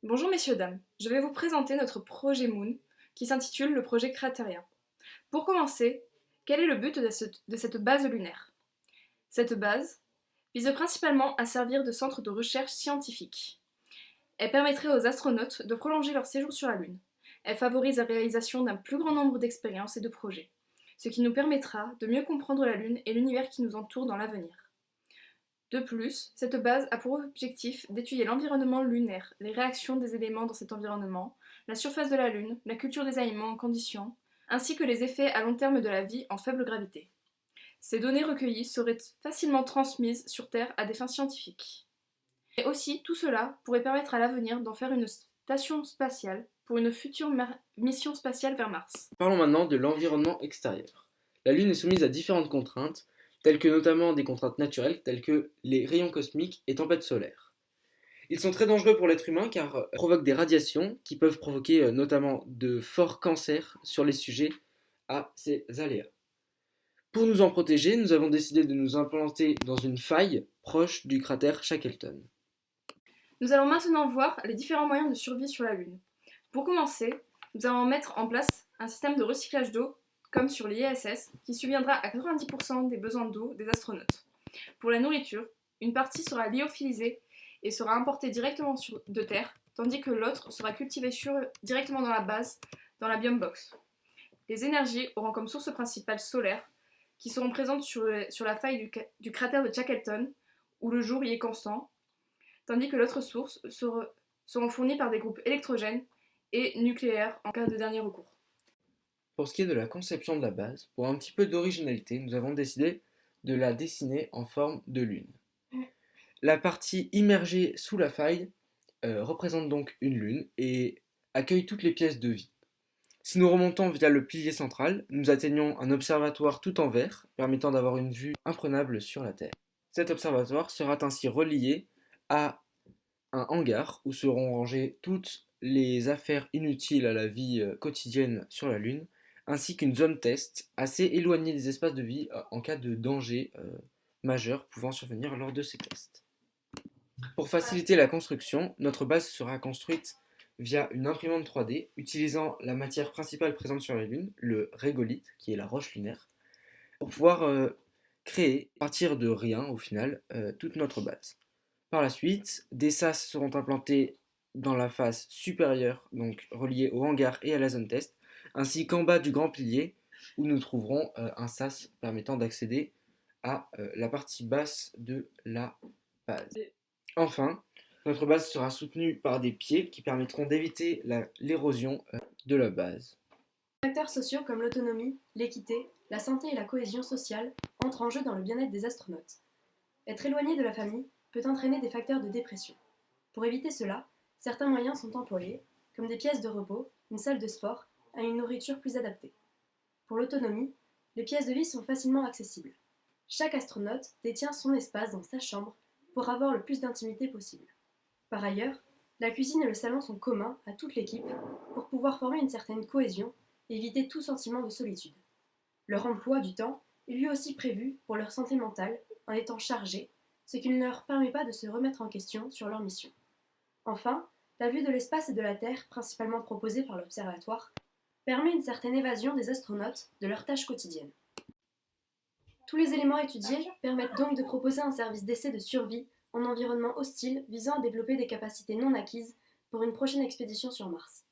Bonjour messieurs, dames, je vais vous présenter notre projet Moon qui s'intitule le projet Crateria. Pour commencer, quel est le but de cette base lunaire? Cette base vise principalement à servir de centre de recherche scientifique. Elle permettrait aux astronautes de prolonger leur séjour sur la Lune. Elle favorise la réalisation d'un plus grand nombre d'expériences et de projets, ce qui nous permettra de mieux comprendre la Lune et l'univers qui nous entoure dans l'avenir. De plus, cette base a pour objectif d'étudier l'environnement lunaire, les réactions des éléments dans cet environnement, la surface de la Lune, la culture des aliments en conditions, ainsi que les effets à long terme de la vie en faible gravité. Ces données recueillies seraient facilement transmises sur Terre à des fins scientifiques. Et aussi, tout cela pourrait permettre à l'avenir d'en faire une station spatiale pour une future mission spatiale vers Mars. Parlons maintenant de l'environnement extérieur. La Lune est soumise à différentes contraintes, telles que notamment des contraintes naturelles, telles que les rayons cosmiques et tempêtes solaires. Ils sont très dangereux pour l'être humain car provoquent des radiations qui peuvent provoquer notamment de forts cancers sur les sujets à ces aléas. Pour nous en protéger, nous avons décidé de nous implanter dans une faille proche du cratère Shackleton. Nous allons maintenant voir les différents moyens de survie sur la Lune. Pour commencer, nous allons mettre en place un système de recyclage d'eau, comme sur l'ISS, qui subviendra à 90% des besoins d'eau des astronautes. Pour la nourriture, une partie sera lyophilisée et sera importée directement de Terre, tandis que l'autre sera cultivée directement dans la base, dans la Biome Box. Les énergies auront comme source principale solaire, qui seront présentes sur la faille du cratère de Shackleton, où le jour y est constant, tandis que l'autre source seront fournies par des groupes électrogènes et nucléaires en cas de dernier recours. Pour ce qui est de la conception de la base, pour un petit peu d'originalité, nous avons décidé de la dessiner en forme de lune. La partie immergée sous la faille représente donc une lune et accueille toutes les pièces de vie. Si nous remontons via le pilier central, nous atteignons un observatoire tout en verre, permettant d'avoir une vue imprenable sur la Terre. Cet observatoire sera ainsi relié à un hangar où seront rangées toutes les affaires inutiles à la vie quotidienne sur la Lune, ainsi qu'une zone test assez éloignée des espaces de vie en cas de danger majeur pouvant survenir lors de ces tests. Pour faciliter la construction, notre base sera construite via une imprimante 3D utilisant la matière principale présente sur la Lune, le régolithe, qui est la roche lunaire, pour pouvoir créer, à partir de rien au final, toute notre base. Par la suite, des sas seront implantés dans la face supérieure, donc reliés au hangar et à la zone test, ainsi qu'en bas du grand pilier, où nous trouverons un sas permettant d'accéder à la partie basse de la base. Enfin, notre base sera soutenue par des pieds qui permettront d'éviter l'érosion de la base. Les facteurs sociaux comme l'autonomie, l'équité, la santé et la cohésion sociale entrent en jeu dans le bien-être des astronautes. Être éloigné de la famille peut entraîner des facteurs de dépression. Pour éviter cela, certains moyens sont employés, comme des pièces de repos, une salle de sport, et une nourriture plus adaptée. Pour l'autonomie, les pièces de vie sont facilement accessibles. Chaque astronaute détient son espace dans sa chambre pour avoir le plus d'intimité possible. Par ailleurs, la cuisine et le salon sont communs à toute l'équipe pour pouvoir former une certaine cohésion et éviter tout sentiment de solitude. Leur emploi du temps est lui aussi prévu pour leur santé mentale en étant chargés, ce qui ne leur permet pas de se remettre en question sur leur mission. Enfin, la vue de l'espace et de la Terre, principalement proposée par l'observatoire, permet une certaine évasion des astronautes de leurs tâches quotidiennes. Tous les éléments étudiés permettent donc de proposer un service d'essai de survie en environnement hostile visant à développer des capacités non acquises pour une prochaine expédition sur Mars.